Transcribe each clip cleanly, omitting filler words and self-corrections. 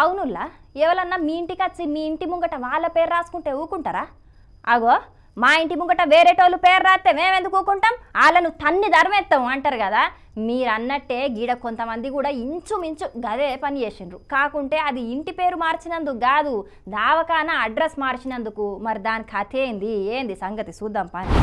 అవునుల్లా ఎవరన్నా మీ ఇంటికి వచ్చి మీ ఇంటి ముంగట వాళ్ళ పేరు రాసుకుంటే ఊకుంటారా? అగో మా ఇంటి ముంగట వేరేటోళ్ళు పేరు రాస్తే మేమెందుకు ఊకుంటాం? వాళ్ళను తన్ని ధర్మెత్తాం అంటారు కదా. మీరు అన్నట్టే గీడ కొంతమంది కూడా ఇంచుమించు గదే పని చేసిండ్రు. కాకుంటే అది ఇంటి పేరు మార్చినందుకు కాదు, దావకానా అడ్రస్ మార్చినందుకు. మరి దాని కథ ఏంది సంగతి చూద్దాం పని.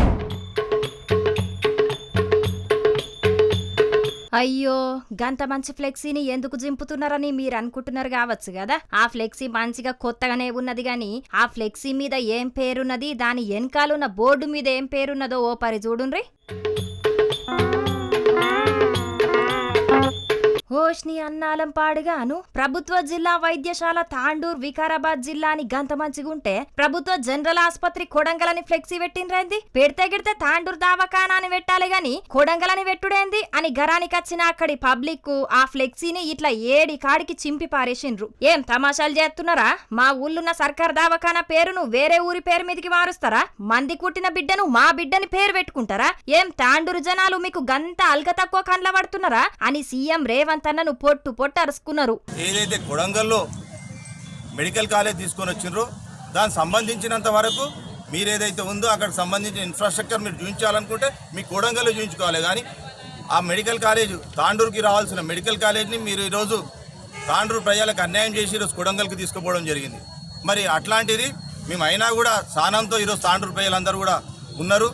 అయ్యో గంత మంచి ఫ్లెక్సీని ఎందుకు జింపుతున్నారని మీరు అనుకుంటున్నారు కావచ్చు కదా. ఆ ఫ్లెక్సీ మంచిగా కొత్తగానే ఉన్నది గాని ఆ ఫ్లెక్సీ మీద ఏం పేరున్నది, దాని వెనకాలన్న బోర్డు మీద ఏం పేరున్నదో ఓ పరి చూడుండ్రి. ఓష్ని అన్నాలం పాడుగాను ప్రభుత్వ జిల్లా వైద్యశాల తాండూర్ వికారాబాద్ జిల్లాని గంత మంచిగుంటే ప్రభుత్వ జనరల్ ఆసుపత్రి కొడంగలని ఫ్లెక్సీ పెట్టిండ్రేంది? పెడితే గిడితే తాండూర్ దావకానా అని పెట్టాలి గాని కొడంగలని పెట్టుడేంది అని గరానికి వచ్చిన అక్కడి పబ్లిక్ ఆ ఫ్లెక్సీని ఇట్లా ఏడి కాడికి చింపి పారేసిండ్రు. ఏం తమాషాలు చేస్తున్నారా? మా ఊళ్ళున్న సర్కార్ దావకానా పేరును వేరే ఊరి పేరు మీదకి మారుస్తారా? మంది కుట్టిన బిడ్డను మా బిడ్డని పేరు పెట్టుకుంటారా? ఏం తాండూరు జనాలు మీకు గంత అల్క తక్కువ కండ్ల పడుతున్నారా అని సీఎం రేవంత్ అన్నను పొట్టు అరుచుకున్నారు. ఏదైతే కొడంగల్లో మెడికల్ కాలేజ్ తీసుకొని వచ్చిండ్రో దానికి సంబంధించినంత వరకు మీరు ఏదైతే ఉందో అక్కడ సంబంధించిన ఇన్ఫ్రాస్ట్రక్చర్ మీరు చూపించాలనుకుంటే మీ కొడంగల్లో చూపించుకోవాలి. కానీ ఆ మెడికల్ కాలేజ్ తాండూరుకి రావాల్సిన మెడికల్ కాలేజ్ని మీరు ఈరోజు తాండూరు ప్రజలకు అన్యాయం చేసి ఈరోజు కొడంగల్కి తీసుకుపోవడం జరిగింది. మరి అట్లాంటిది మేము అయినా కూడా స్థానంతో ఈరోజు తాండూరు ప్రజలందరూ కూడా ఉన్నారు.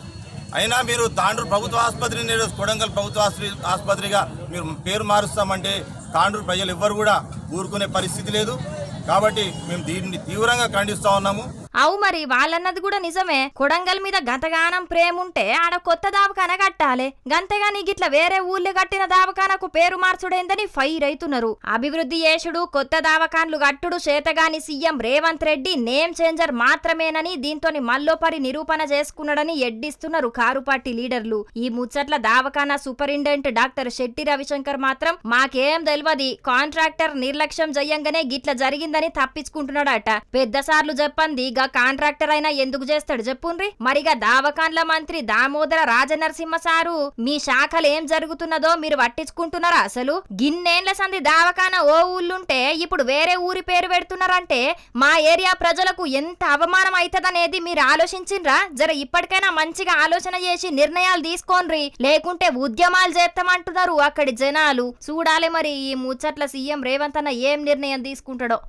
అయినా మీరు తాండూరు ప్రభుత్వ ఆసుపత్రిని ఈరోజు కొడంగల్ ప్రభుత్వ ఆసుపత్రిగా మీరు పేరు మారుస్తామంటే తాండూరు ప్రజలు ఎవ్వరు కూడా ఊరుకునే పరిస్థితి లేదు. కాబట్టి మేము దీన్ని తీవ్రంగా ఖండిస్తూ ఉన్నాము. అవు మరి వాళ్ళన్నది కూడా నిజమే. కొడంగల్ మీద గంతగానం ప్రేముంటే ఆడ కొత్త దావకాన కట్టాలి. గంతేగాని గిట్ల వేరే ఊళ్ళో కట్టిన దావకానకు పేరు మార్చుడేందని ఫైర్ అవుతున్నారు. అభివృద్ధి చేసుడు కొత్త దావకాన్లు కట్టుడు చేతగాని CM Revanth Reddy name changer మాత్రమేనని దీంతోని మల్లోపరి నిరూపణ చేసుకున్నాడని ఎడ్డిస్తున్నారు కారు పార్టీ లీడర్లు. ఈ ముచ్చట్ల దావకానా సూపరింటెండెంట్ డాక్టర్ శెట్టి రవిశంకర్ మాత్రం మాకేం తెలియదు, కాంట్రాక్టర్ నిర్లక్ష్యం జయంగానే గిట్ల జరిగిందని తప్పించుకుంటున్నాడట. పెద్ద సార్లు చెప్పంది కాంట్రాక్టర్ అయినా ఎందుకు చేస్తాడు చెప్పుండ్రి. మరిగా దావకాన్ల మంత్రి దామోదర రాజనరసింహ సారు మీ శాఖలు ఏం జరుగుతున్నదో మీరు పట్టించుకుంటున్నారా? అసలు గిన్నేళ్ల సంది దావకాన ఓ ఊళ్ళుంటే ఇప్పుడు వేరే ఊరి పేరు పెడుతున్నారంటే మా ఏరియా ప్రజలకు ఎంత అవమానం అవుతుందనేది మీరు ఆలోచించిండ్రా? జర ఇప్పటికైనా మంచిగా ఆలోచన చేసి నిర్ణయాలు తీసుకోండ్రి, లేకుంటే ఉద్యమాలు చేస్తామంటున్నారు అక్కడి జనాలు. చూడాలి మరి ఈ ముచ్చట్ల సీఎం రేవంత్ అన్న ఏం నిర్ణయం తీసుకుంటాడో.